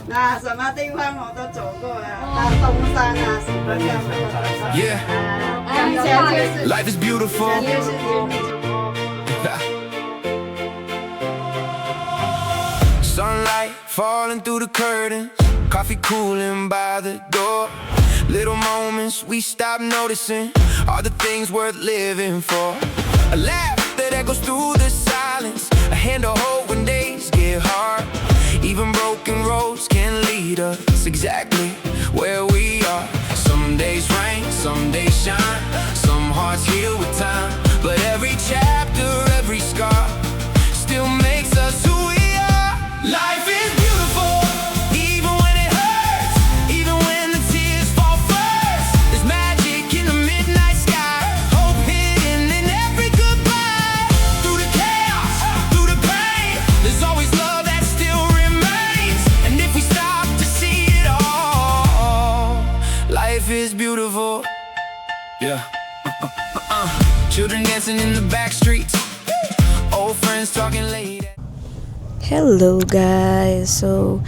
那什么地方我都走过了，到东山啊，什么什么的。 Yeah, 以前就是 life is beautiful. 就是云林。 Sunlight falling through the curtains, coffee cooling by the door. Little moments we stop noticing are the things worth living for. A laugh that echoes through the silence, a hand to hold when days get hard. Even broken roads can lead us exactly where we are. Some days rain, some days shine, some hearts heal with time. But every chapter, every scar still makes us who we are. Life is beautiful, even when it hurts, even when the tears fall first. There's magic in the midnight sky, hope hidden in every goodbye. Through the chaos, through the pain, there's always love that still remains. And if we stop to see it all, life is beautiful. Yeah. Children dancing in the back streets, old friends talking late. Hello guys! So,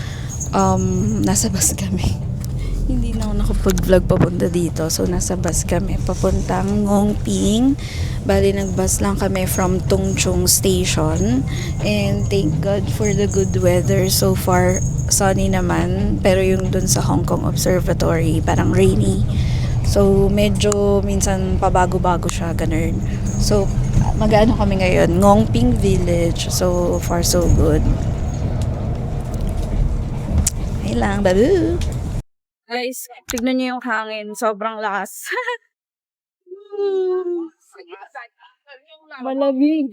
nasa bus kami. Hindi na ako nakapag-vlog papunta dito. So, nasa bus kami papuntang Ngongping. Bali, nag-bus lang kami from Tungchung Station. And thank God for the good weather. So far, sunny naman. Pero yung dun sa Hong Kong Observatory, parang rainy. So, medyo minsan pabago-bago siya, ganun. So, mag-ano kami ngayon? Ngongping Village. So, far so good. Ay lang, babu! Guys, tignan niyo yung hangin. Sobrang lakas. Malamig.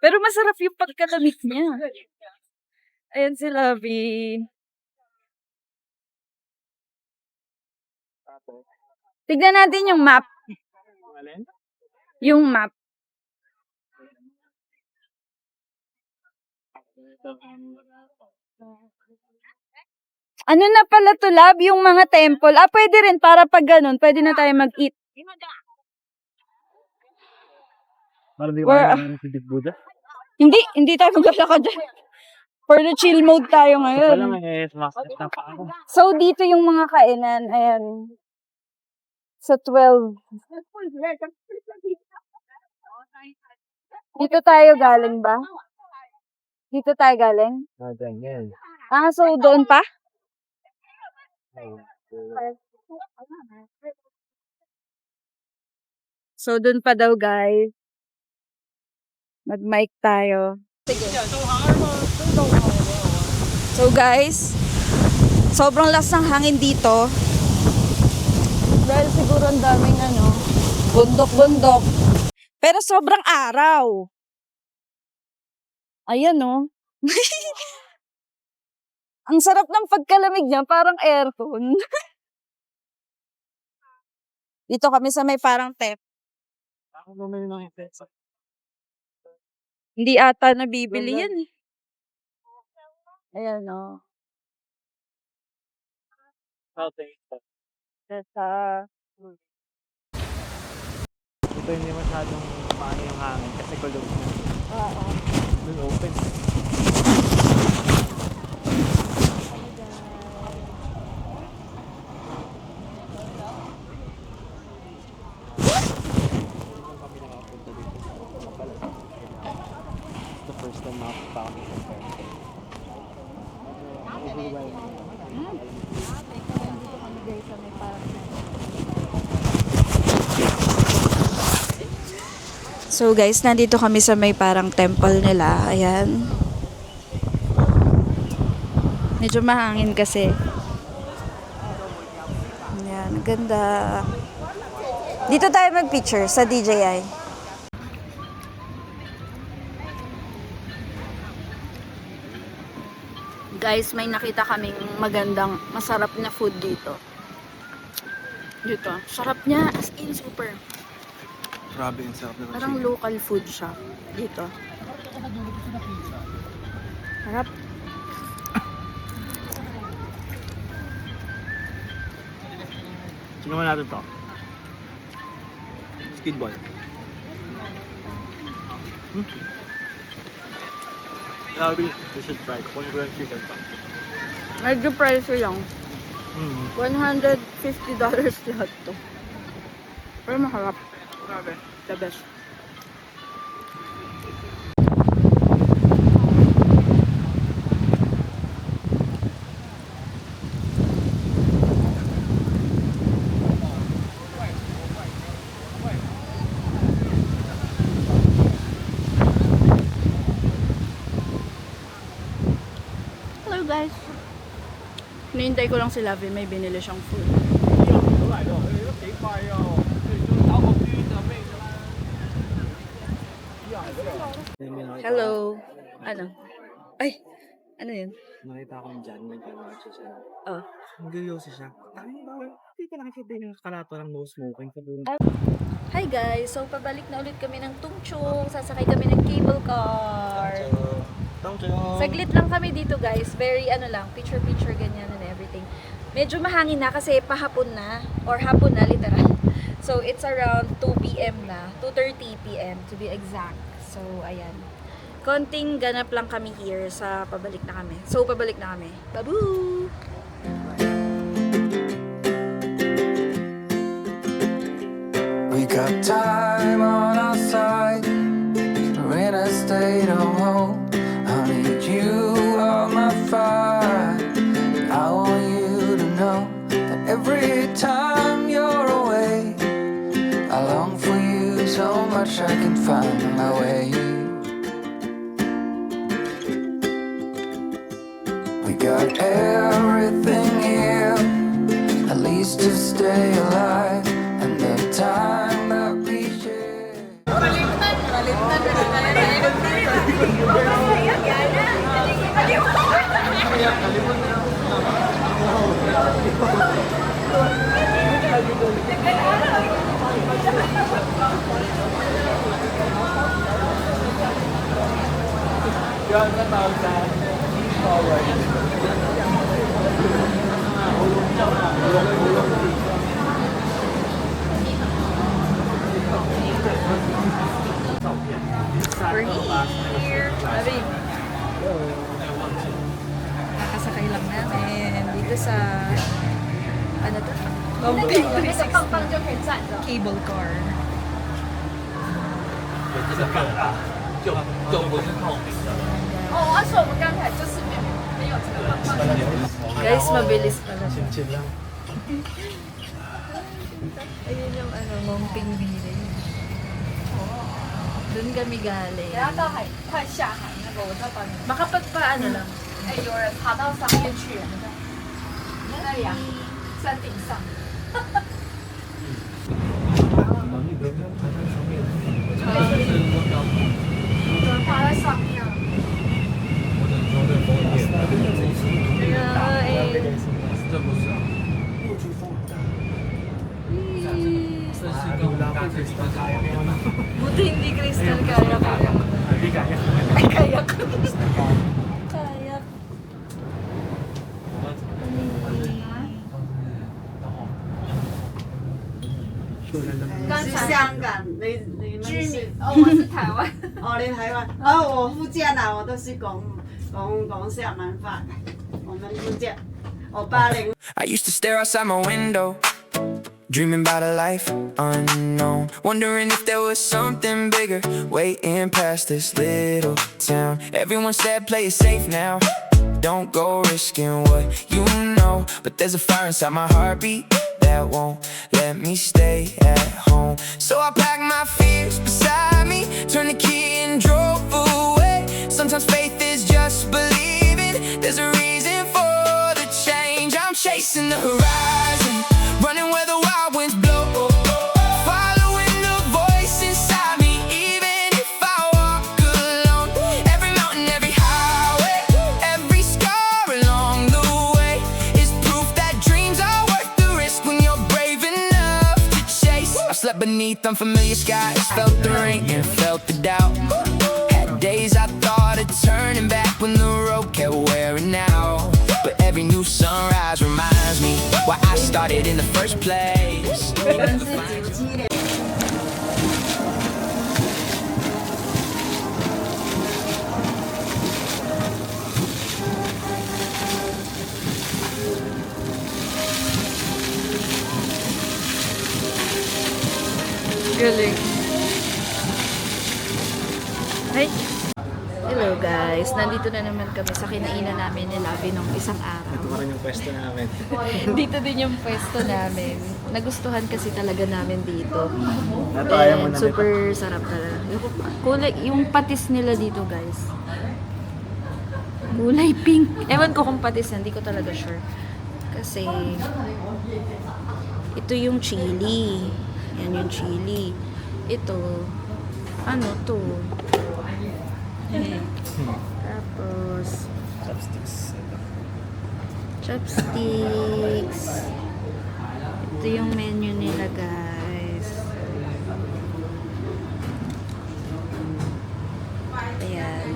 Pero masarap yung pagkalamig niya. Ayan si Lovey. Tignan natin yung map. Yung map. Ano na pala to, Lab? Yung mga temple. Ah, pwede rin para pag ganun. Pwede na tayo mag-eat. Para di Where- ba yung si Big Buddha? Hindi tayo maglalakad dyan. For the chill mode tayo Wala nga ngayon. smash na pa ako. So, dito yung mga kainan. Ayan. Sa 12. Dito tayo galing ba? Dito tayo galing? Ganyan. Ah, so doon pa? So, doon pa daw, guys. Mag-mic tayo. Sige. So, guys, sobrang lakas ng hangin dito. Dahil siguro ang daming bundok-bundok. Pero sobrang araw. Ayan, no? Ang sarap ng pagkalamig niya, parang aircon. Dito kami sa may parang tep. Ako bumili ng intensa. Hindi ata nabibili yan eh. Ayan, no? Sa Ito hindi masyadong paano yung hangin kasi kulog na. Oo. Doon open. The first time makapunta kami sa Perth. So guys, nandito kami sa may parang temple nila. Ayan. Medyo mahangin kasi. Ayan, ganda. Dito tayo mag-picture sa DJI. Guys, may nakita kaming magandang, masarap na food dito. Dito. Sarap niya, as in super. Grabe yung sarap na Parang local food shop dito. Harap. Tingnan mo natin to. Skid ball. Grabe, we should try. Kung yung chicken pa. Medyo pricey lang. Hmm. $150 lahat to. Pero maharap. Grabe. The best. Hello guys. Hinihintay ko lang si Lavi, may binili siyang food. Hello. Ano? Ay, ano yun? Nakita ko yung dyan, nag-watch siya. Oh. Nag-yosi siya. Hindi ka nakikita yung kalato ng no smoking sa dulo. Hi guys, so pabalik na ulit kami ng Tungchung. Sasakay kami ng cable car. Saglit lang kami dito guys. Very ano lang, picture-picture ganyan and everything. Medyo mahangin na kasi pahapon na or hapon na literal. So it's around 2 p.m. na, 2:30 p.m. to be exact. So ayan. Konting ganap lang kami here sa pabalik na kami. So pabalik na kami. Babu! We got time on our side. We're in a state of home. I need you on my fire. I want you to know that every time you're away, I long for you so much I can find my way. We got everything here, at least to stay alive, and the time that we share. We're here. Sabi, nakasakay lang namin dito sa ano to? Longping 360 cable car. Guys, mabilis pala siya. Chill lang. Ayun yung ano, Longping Village. Doon kami galing. 等下到海快下海那个，我再帮你。 Makapagpaano lang. 哎，有人爬到上面去了，那里啊，山顶上。有人爬在上面啊。 Buti hindi crystal kaya ko. Hindi kaya. Ay, kaya ko. Kaya. 是香港，你们是居民哦，我是台湾。哦，你台湾哦，我福建啊，我都是讲厦门话，我们福建，我80。 I used to stare outside my window, dreaming about a life unknown, wondering if there was something bigger waiting past this little town. Everyone said play it safe now, don't go risking what you know, but there's a fire inside my heartbeat that won't let me stay at home. So I packed my fears beside me, turned the key and drove away. Sometimes faith is just believing there's a reason for the change. I'm chasing the horizon, running where the wild winds blow, following the voice inside me, even if I walk alone. Every mountain, every highway, every scar along the way is proof that dreams are worth the risk when you're brave enough to chase. I slept beneath unfamiliar skies, felt the rain and felt the doubt. Had days I thought of turning back when the road kept wearing out, but every new sunrise reminds me why I started in the first place. 我 Galing. Hi! Hello guys! Nandito na naman kami sa kinainan namin ni Labi nung isang araw. Ito pa rin yung pwesto namin. Dito din yung pwesto namin. Nagustuhan kasi talaga namin dito. Nataya mo And na super sarap talaga. Kulay, yung patis nila dito guys. Kulay pink. Ewan ko kung patis na, hindi ko talaga sure. Kasi ito yung chili. Yan yung chili. Ito, ano to? Tapos, Chopsticks. chopsticks. Ito yung menu nila, guys. Ayan.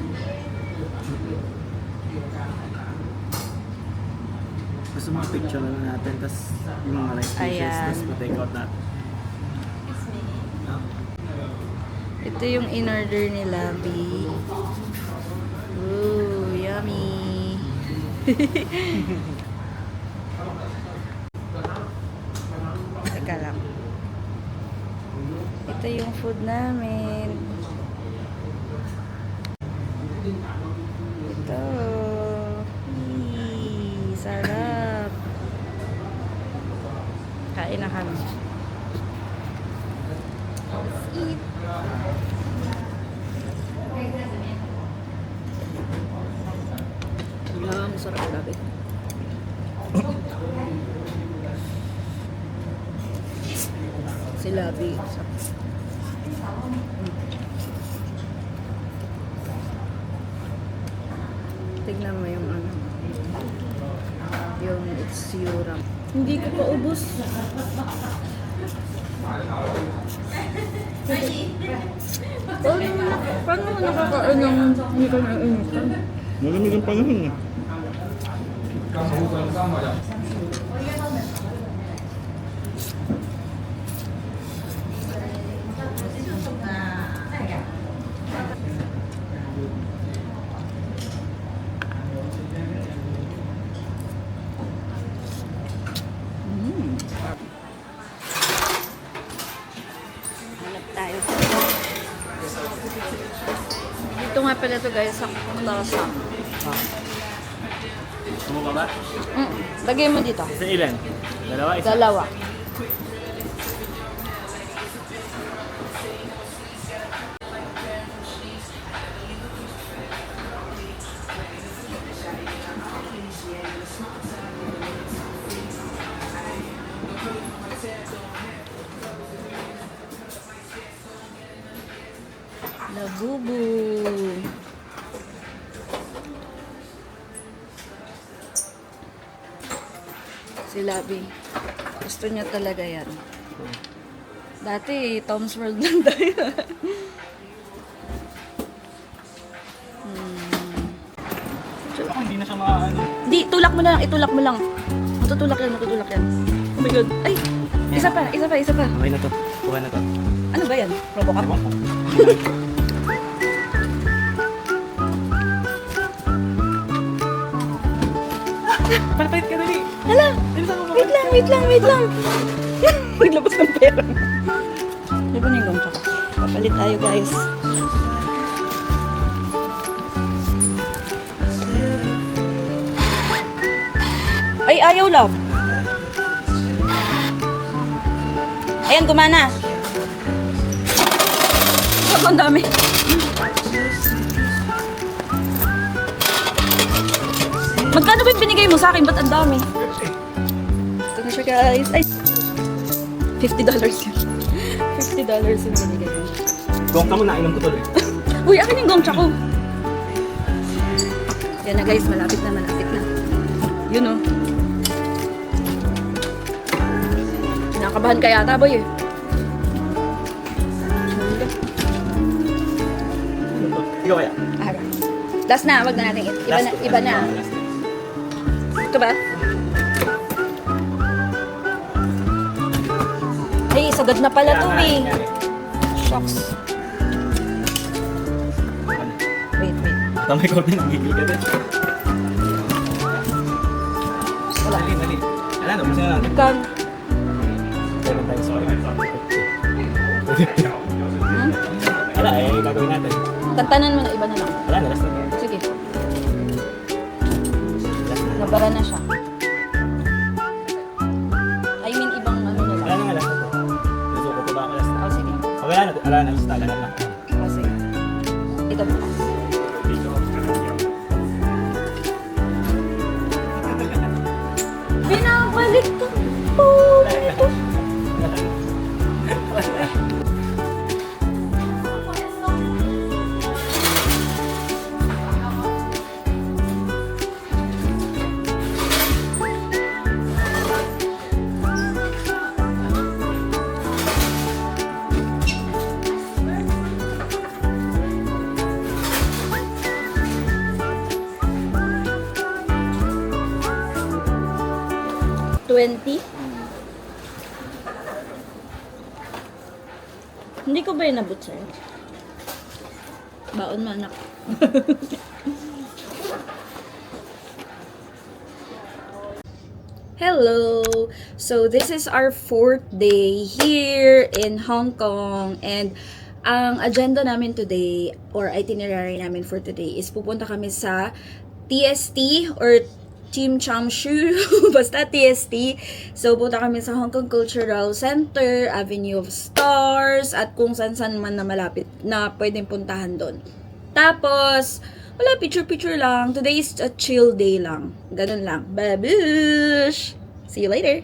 Gusto mga picture na natin, tapos yung mga rice dishes, Ayan. tapos pa-take out natin. Ito yung in-order ni Labi. Ooh, yummy. Teka lang. Ito yung food namin. Ito. Yee, sarap. Kain na kami. Let's eat. Masarap grabe. Si Labi. Tignan mo yung ano. Yung itsura. Hindi ko pa ubos. Paano mo nakakain ng hindi ka nainitan? Malamig ang panahon eh. Hanap tayo. Dito nga pala to guys, sa Plaza. Ano ba ba? Lagay mo dito. Isa ilan? Dalawa? Isa? Dalawa. Labubu. Si Labi. Gusto niya talaga yan. Dati, Tom's World lang tayo. Ako hindi na siya makaano. Di, tulak mo na lang, itulak mo lang. Matutulak yan, matutulak yan. Oh my God. Ay, isa pa. Okay na to. Okay na to. Ano ba yan? Robocop? Ewan ko. Palapait ka dali. Hala! Wait lang. Naglabas ng pera. Di ba na yung gongcha ko? Papalit tayo, guys. Ay, ayaw lang. Ayan, gumana. Ako, ang dami. Magkano ba yung binigay mo sa akin? Ba't ang dami? Ito na siya, guys. Ay, $50 yun. $50 yung binigay mo. Gong ka mo, nainom ko tuloy. Uy, akin yung gongcha ko. Yan na, guys. Malapit na. Yun, oh. Kinakabahan ka yata, boy, eh. Ikaw kaya? Ara. Last na, wag na natin. Iba na. Ito ba? Ay, sagad na pala to, eh. Shucks. Wait. Tama ikaw din, nagigil ka din. Wala. Dali. Alam, umpisa na natin. Kan. Meron tayong sorry. Wala eh, gagawin natin. Tantanan mo na iba na lang. Wala na, last na. Sige. Nabara na siya. I mean, ibang ano na Wala lang. na nga, last na to. Nasuko ko ba ako last na? Oh, sige. Wala na, last na, ganun lang. Oh, sige. Ito po. Binabalik ko po. Hindi ko ba inabot sa'yo? Baon mo, anak. Hello! So, this is our 4th day here in Hong Kong. And ang agenda namin today, or itinerary namin for today, is pupunta kami sa TST or Tsim Sha Tsui, basta TST. So, punta kami sa Hong Kong Cultural Center, Avenue of Stars, at kung saan-saan man na malapit na pwedeng puntahan doon. Tapos, wala, picture-picture lang. Today is a chill day lang. Ganun lang. Babush! See you later!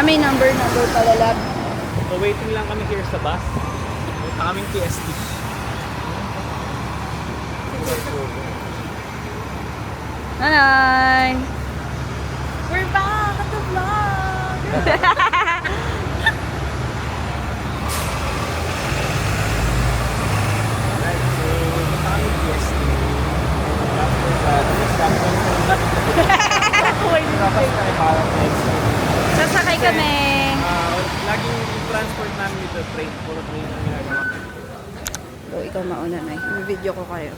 May number pala lab. So, waiting lang kami here sa bus. Punta kaming TST. Hi! We're back at the vlog! Alright, so punta kaming TST. Tapos tayo para Sasakay kami. laging yung transport namin dito, train. Puro train ang ginagawa. So, ikaw mauna na. I-video ko kayo.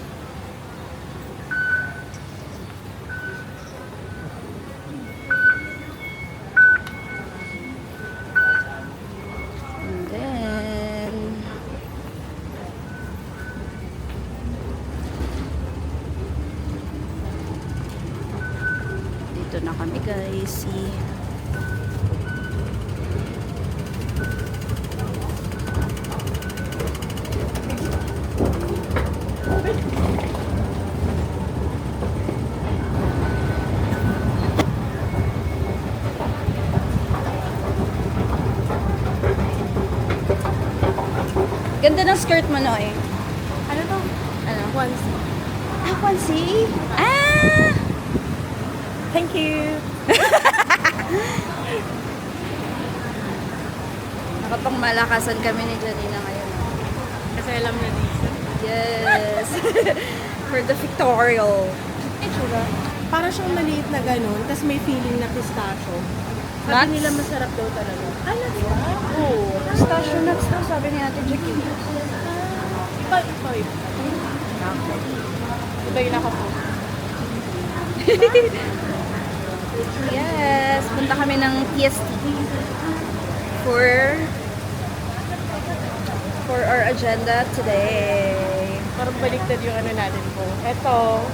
And then... dito na kami, guys. See? Ganda ng skirt mo, Noy. Ano to? Ano? Onesie. Ah, onesie? Ah! Thank you. Nakapangmalakasan kami ni Janina ngayon. Kasi alam na dito. Yes! For the pictorial. Itsura. Para siyang maliit na ganun, tapos may feeling na pistachio. Nuts? Sabi nila masarap daw talaga. Ah, nuts ba? Oo. Pistachio nuts daw, sabi ni Ate Jackie. Iba. Iba yung nakapost. Yes! Punta kami ng TST for our agenda today. Parang baliktad yung ano natin po. Ito,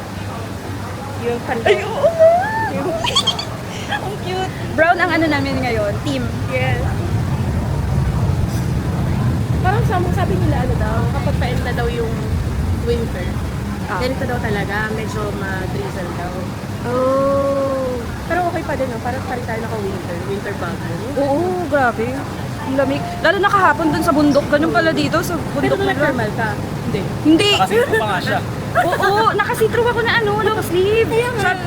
yung kandok. Ay, oo nga! Ang cute! Brown ang ano namin ngayon, team. Yes. Parang sabi nila ano daw, kapag pa-end na daw yung winter, ganito daw talaga, medyo ma-drizzle daw. Oh! Pero okay pa din, no? Parang pa rin tayo naka-winter, winter bag. Oo, grabe. Ang lamig. Lalo na kahapon dun sa bundok. Ganun pala dito sa Pero bundok kung na nag-thermal ka, hindi. Hindi. Kasi ito pa nga siya. Oo, nakasitro ako na ano, long sleeve.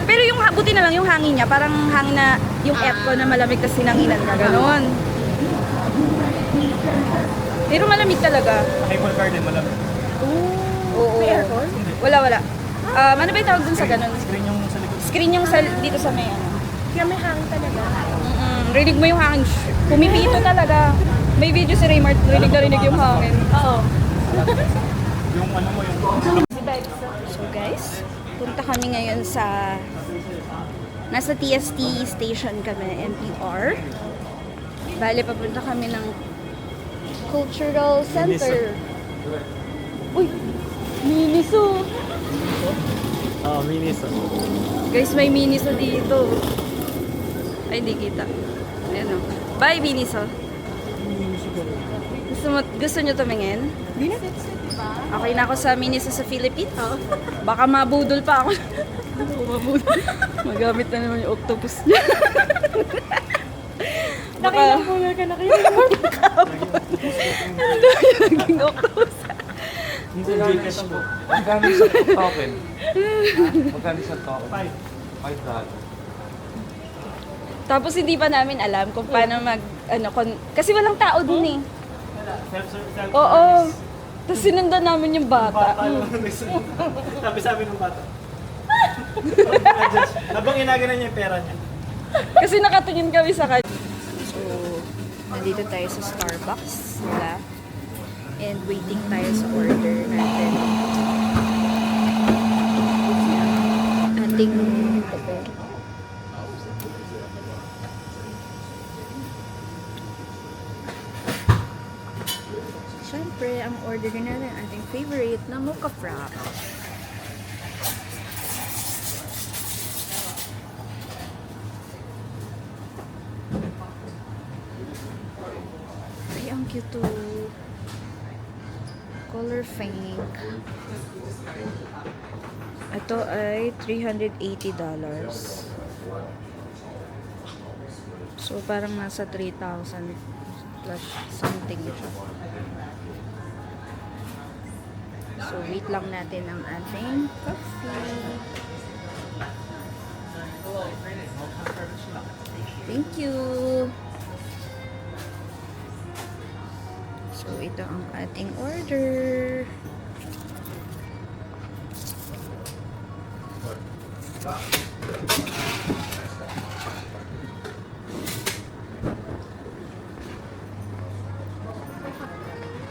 Pero yung buti na lang yung hangin niya, parang hangin na yung aircon na malamig kasi sinanginan ka. Ganon. Pero malamig talaga. Cable car din, malamig. Oo. May aircon? Wala. Ano ba yung tawag dun sa ganon? Screen yung sa likod. Screen yung dito sa may ano. Kaya may hangin talaga. Rinig mo yung hangin. Pumipito talaga. May video si Raymart, rinig yung hangin. Oo. Yung ano mo, yung... So guys, Punta kami ngayon sa... Nasa TST station kami, MTR. Bale, papunta kami ng Cultural Center. Uy! Miniso! Oo, Miniso. Guys, may Miniso dito. Ay, di kita. Ayan o. Bye, Miniso. Gusto nyo tumingin? Okay na ako sa Miniso sa Philippines. Baka mabudol pa ako. Magamit na naman yung octopus niya. Nakilambulan ka na kayo. Ano yung naging octopus? Hindi na cash mo. Magkano sa token? Magkano sa token? $5. Tapos hindi pa namin alam kung paano kasi walang tao dun eh. Self-service. Oo. Tapos sinundan namin yung bata. Sabi ng bata. Habang inagana niya yung pera niya. Kasi nakatingin kami sa kanya. So, nandito tayo sa Starbucks nila. And waiting tayo sa order natin. Ating Siyempre, ang order natin ating favorite na mocha frap. Ay, ang cute to. Color pink. Ito ay $380. So, parang nasa 3,000 plus something siya. So, wait lang natin ang ating coffee. Thank you. So, ito ang ating order.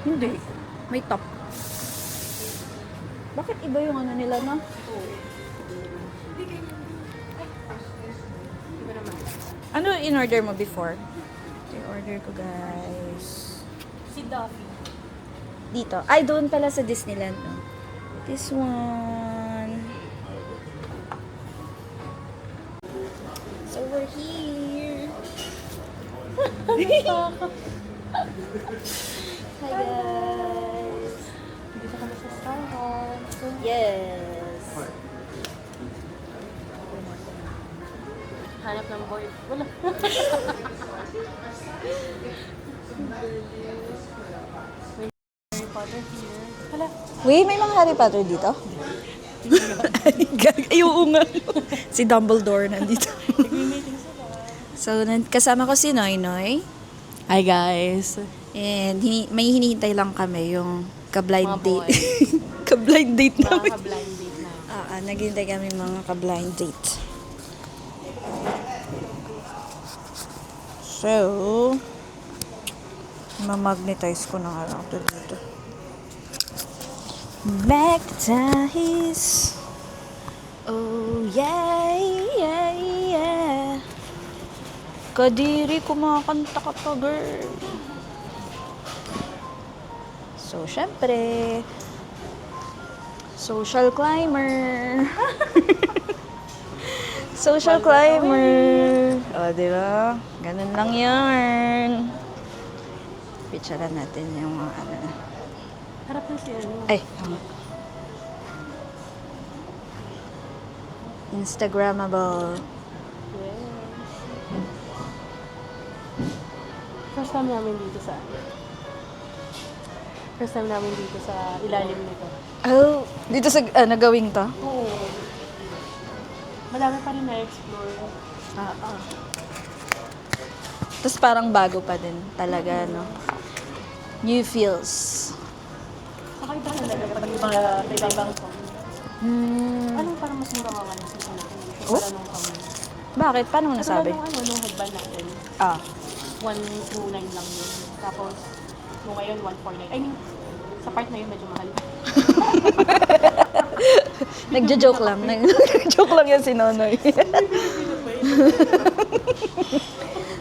Hindi. May top. Bakit iba yung ano nila na? Ano in-order mo before? Ito yung order ko, guys. Si Duffy. Dito. Ay, doon pala sa Disneyland. No? This one. So, we're here. Hi, guys. Dito kami sa Starbucks. Yes. Hanap ng boy. Wala. Harry Potter here. Hala. Wait, may mga Harry Potter dito? Ay, oo nga. Si Dumbledore nandito. So, kasama ko si Noy Noy. Hi guys. And may hinihintay lang kami yung ka-blind Mga date. Ka-blind date namin. Blind date na. Naghihintay kami mga ka-blind date. So, ma-magnetize ko na nga lang ito dito. Magnetize. Oh, yeah, yeah, yeah. Kadiri, kumakanta ka pa, girl. So, syempre, social climber. Social climber. O, diba? Ganun lang yan. Picturean natin yung mga ano. Harap na si ano. Ay, tama. Instagrammable. First time namin dito sa ilalim nito. Oh, dito sa nagawing to? Oo. Madami pa rin na-explore. Tapos parang bago pa din talaga, no? New feels. Saka iba talaga pag ibang song. Anong parang mas mura mga nasa sa natin? Oh? Para nung kami. Bakit? Paano mo nasabi? Nung headband natin. 129 lang yun. Tapos, nung ngayon, 149. I mean, sa part na yun, medyo mahal. Nagjo-joke lang. Nagjo-joke lang yan si Nonoy.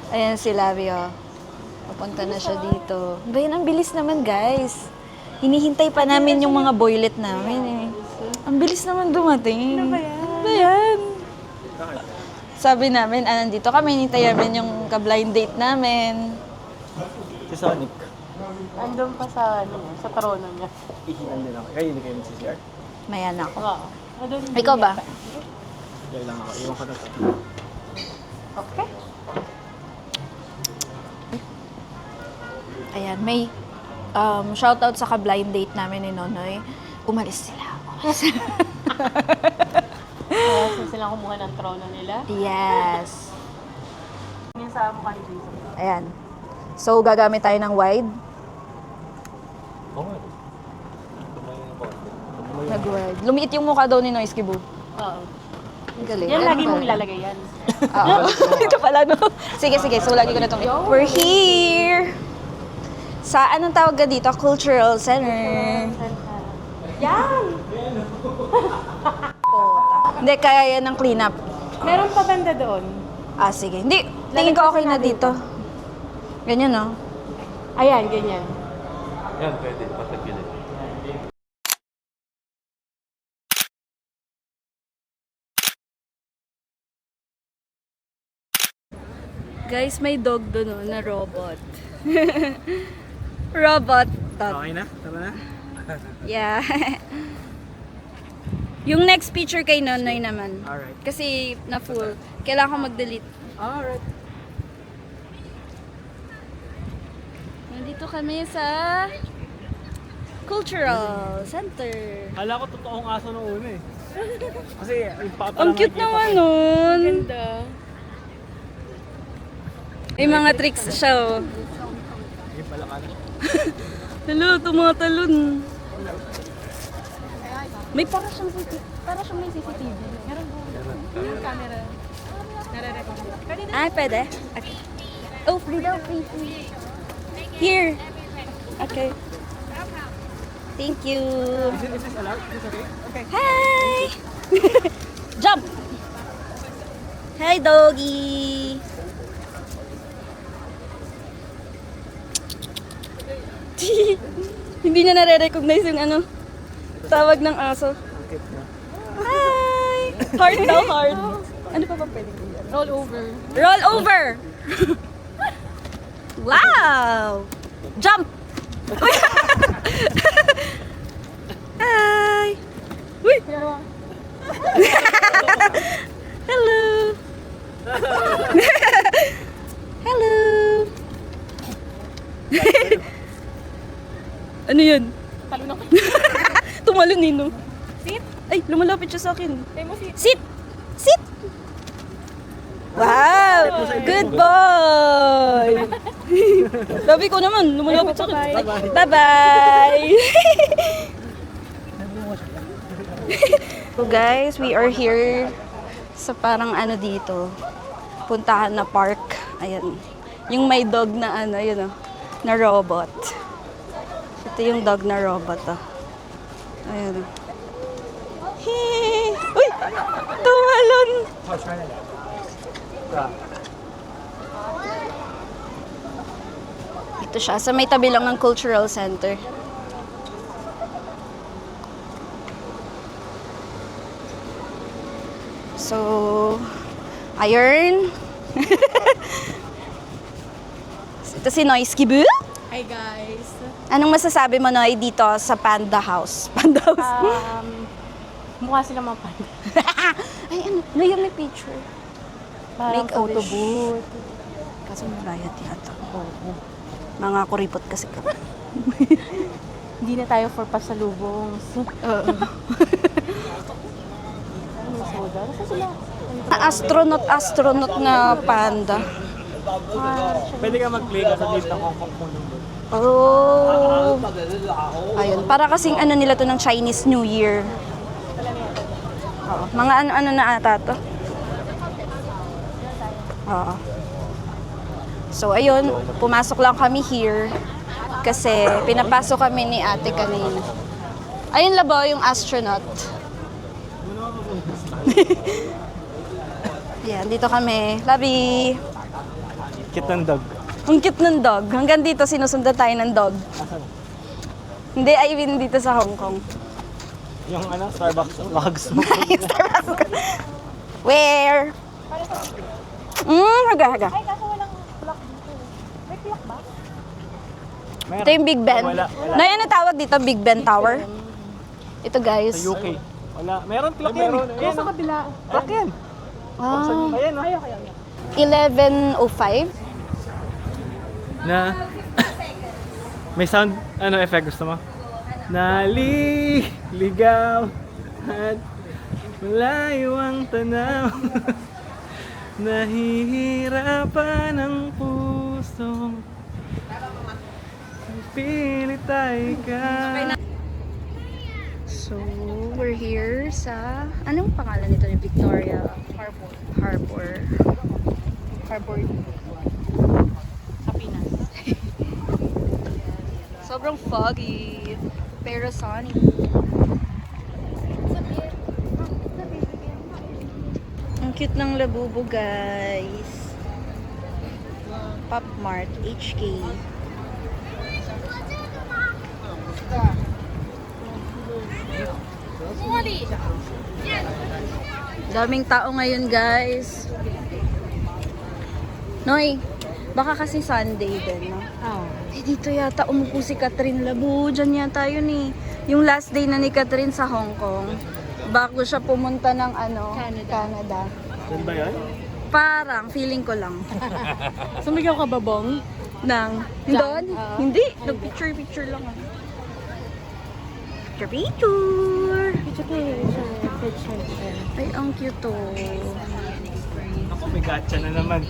Ayan si Labio. Papunta na siya dito. Bayan, ang bilis naman, guys. Hinihintay pa namin yung mga boylet namin eh. Ang bilis naman dumating. Ano ba yan? Sabi namin, nandito kami, hinintay namin yung ka-blind date namin. Si Sonic. Andun pa sa, sa trono niya. Ihinan din ako. Kayo, hindi kayo mag-CCR? Mayan ako. Oo. Andun Ikaw ba? Yan lang ako. Iwan ko na to. Okay. Ayan, may shoutout sa ka-blind date namin ni Nonoy. Umalis sila. Kaya sila kumuha ng trono nila. Yes. Yung sa mukha ni Jesus. Ayan. So, gagamit tayo ng wide. Oo nga. Nag-wide. Lumiit yung mukha daw ni Noise Kibu. Oo. Ang galing. Yan, Ano lagi ba? mong ilalagay yan. Oo. Ito pala, no? Sige, sige. So, lagi ko na itong... We're here! Sa, anong tawag ka dito? Cultural Center. Yan! Hindi, kaya yan ng cleanup. Meron pa banda doon. Ah, sige. Hindi, tingin ko okay na dito. Ganyan, no? Ayan, ganyan. Yan, pwede. Patagilid. Guys, may dog doon, no, na robot. Robot dog. Okay na? Tara na? Yeah. Yung next picture kay Nonoy naman. Alright. Kasi na full. Kailangan ko mag-delete. Alright. Nandito kami sa Cultural Center. Kala ko totoong aso nung una eh. Kasi yung papa Ang cute naman nun. Ganda. May mga tricks siya, oh. Yung pala ka. Hello, tumatalon. May para siyang may CCTV. Meron po. Yung camera. Nare-record. Ah, pwede? Okay. Oh, free daw, free. Here. Okay. Thank you. Is this allowed? Is this okay? Okay. Hi! Jump! Hi, doggy! Hindi niya nare-recognize yung ano, tawag ng aso. Hi! Heart daw, heart. Ano pa ba pwede ko yan? Roll over. Roll over! Wow! Jump! Hi! Uy! Hello! Hello! Ano yun? Talon ako. Tumalon eh, no? Sit. Ay, lumalapit siya sa akin. Tayo mo sit. Sit! Sit! Wow! Good boy! Sabi ko naman, lumalapit sa akin. Bye-bye! So guys, we are here sa parang ano dito. Puntahan na park. Ayan. Yung may dog na ano, yun o. Na robot. Ito yung dog na robot, oh. Ayan. Uy! Tumalon! Ito siya. Sa may tabi lang ng Cultural Center. So, ayun. Ito si Noise Kibu. Hi guys. Anong masasabi mo, Noy, dito sa Panda House? Panda House. Mukha sila mga panda. Ay, ano? Noy, may picture. Parang Make a photo wish. booth. Kaso mabayad yata. Oo. Mga kuripot kasi ka. Hindi na tayo for pasalubong. Oo. Ano soda? Nasa sila? Astronaut nga panda. Pwede ka mag-play ka sa list ng Hong Kong mo nung Oh. Ayun, para kasing ano nila to ng Chinese New Year. Oo. Mga ano-ano na ata to. Oo. So ayun, pumasok lang kami here kasi pinapasok kami ni ate kanina. Ayun labo, yung astronaut. Yan, dito kami. Labi. Cute ng dog. Ang cute ng dog. Hanggang dito, sinusundan tayo ng dog. Hindi, I mean dito sa Hong Kong. Yung Starbucks vlogs mo. Where? Haga. Ito yung Big Ben. Wala. Nay, ano tawag dito? Big Ben Tower? Ito guys. Sa UK. Wala. Meron clock yan. Ayan, sa kabila. Clock yan. Ah, Ayan, no? 11:05. Na may sound effect gusto mo? Naliligaw at malayo ang tanaw. Nahihirapan ang pusong pilit ay ka. So, we're here sa... Anong pangalan nito ni Victoria? Harbor. Sa Pinas. Sobrang foggy. Pero sunny. Ang cute ng labubo, guys. Pop Mart HK. Daming tao ngayon, guys. Noy, baka kasi Sunday din, no? Eh, dito yata umupo si Catherine Labu. Diyan yata yun eh. Yung last day na ni Catherine sa Hong Kong. Bago siya pumunta ng Canada. Yan ba yan? Parang, feeling ko lang. Sumigaw ka ba, Bong? Nang, doon? Hindi. Nag-picture lang. Picture! Ay, ang cute to. Ako, may gacha na naman.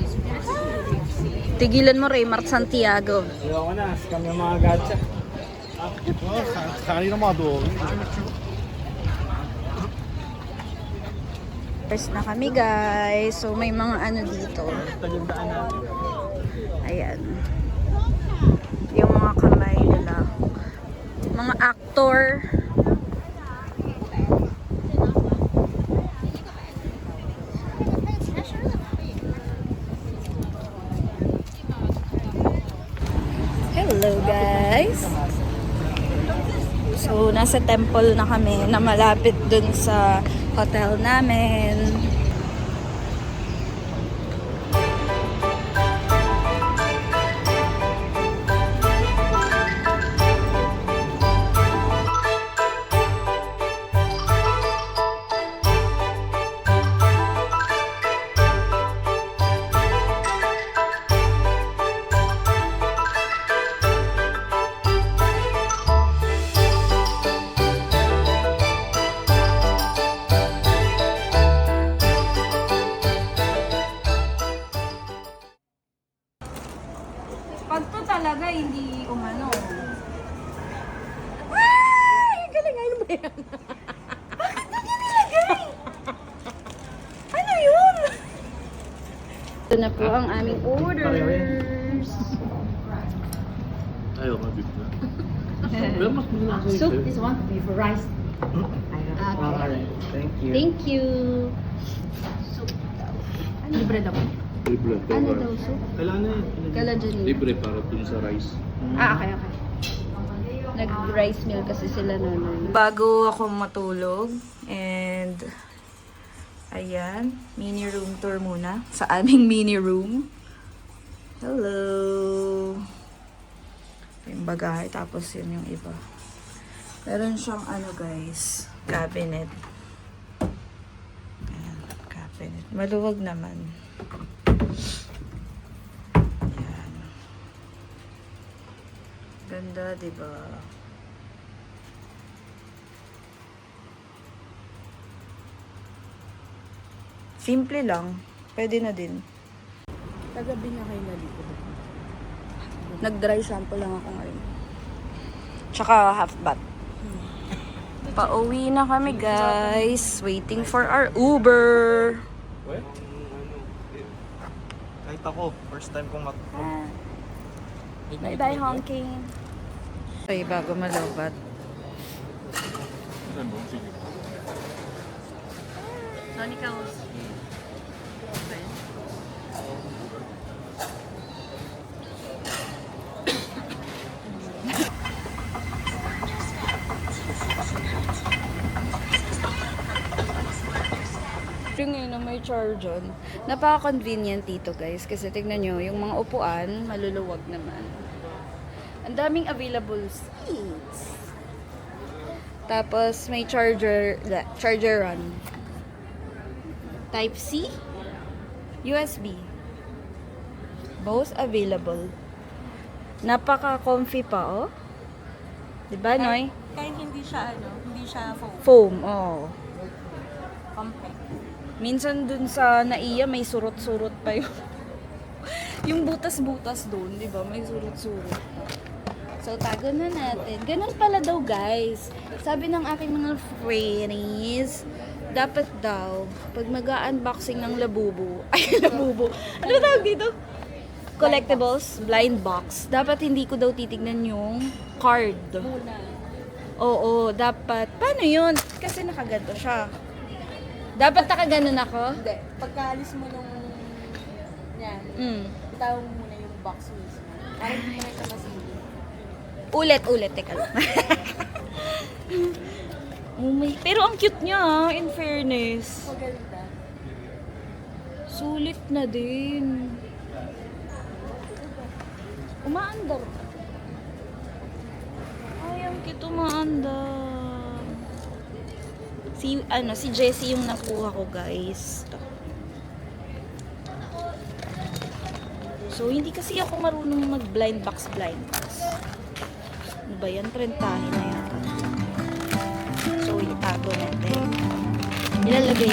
Tigilan mo, Raymart Santiago. Ayoko na, scam yung mga gacha. First na kami, guys. So, may mga ano dito. Tagandaan natin. Ayan. Yung mga kamay nila. Mga actor. Hello, guys. So, nasa temple na kami na malapit dun sa hotel namin. Pag to talaga hindi umano. Ay! Ang galing! Ano ba yan? Bakit to nilagay? Ano yun? Ito na po ang aming orders. Ayaw ka, big na. Pero mas muna ako Soup, this one, with rice. Thank you. Thank you. Libre daw. Libre. Ano daw soup? Kailangan na yun. Kala dyan. Libre para dun sa rice. Okay. Nag-rice meal kasi sila noon. Bago ako matulog, and ayan, mini room tour muna sa aming mini room. Hello! Yung bagahe, tapos yun yung iba. Meron siyang ano guys, cabinet. Ayan, cabinet. Maluwag naman. Ayan. Ganda, diba? Simple lang. Pwede na din. Kagabi nga kayo nalito. Nag-dry shampoo lang ako ngayon. Tsaka half bath. Pauwi na kami, guys. Waiting for our Uber. Kahit ako, first time kong Bye-bye, honking. Okay, bago malobat. Monica was friend. Yung ngayon na may charger, napaka-convenient dito guys. Kasi tignan nyo, yung mga upuan, maluluwag naman. Ang daming available seats. Tapos may charger run. Type C, USB. Both available. Napaka-comfy pa, oh. Diba, Noy? Kahit hindi siya foam. Foam, oh. Compact. Minsan dun sa Naiya, may surot-surot pa yung yung butas-butas dun, di ba? May surot-surot. So, tago na natin. Ganun pala daw, guys. Sabi ng aking mga friends, dapat daw, pag mag-unboxing ng labubo, ay, labubo. Ano tawag dito? Collectibles, blind box. Dapat hindi ko daw titignan yung card. Muna. Oo, dapat. Paano yun? Kasi nakaganto siya. Dapat nakaganon ako? Hindi. Pagkaalis mo nung yan, itawag mo muna yung box mismo. Para hindi mo na ito masilip. Ulit. Teka lang. Oh my. Pero ang cute niya, in fairness. Maganda. Sulit na din. Umaandar. Ay, ang cute umaandar. Si Jessie yung nakuha ko, guys. So, hindi kasi ako marunong mag-blind box. Ano ba yan? Trentahin na yata. So, itago natin. Ilalagay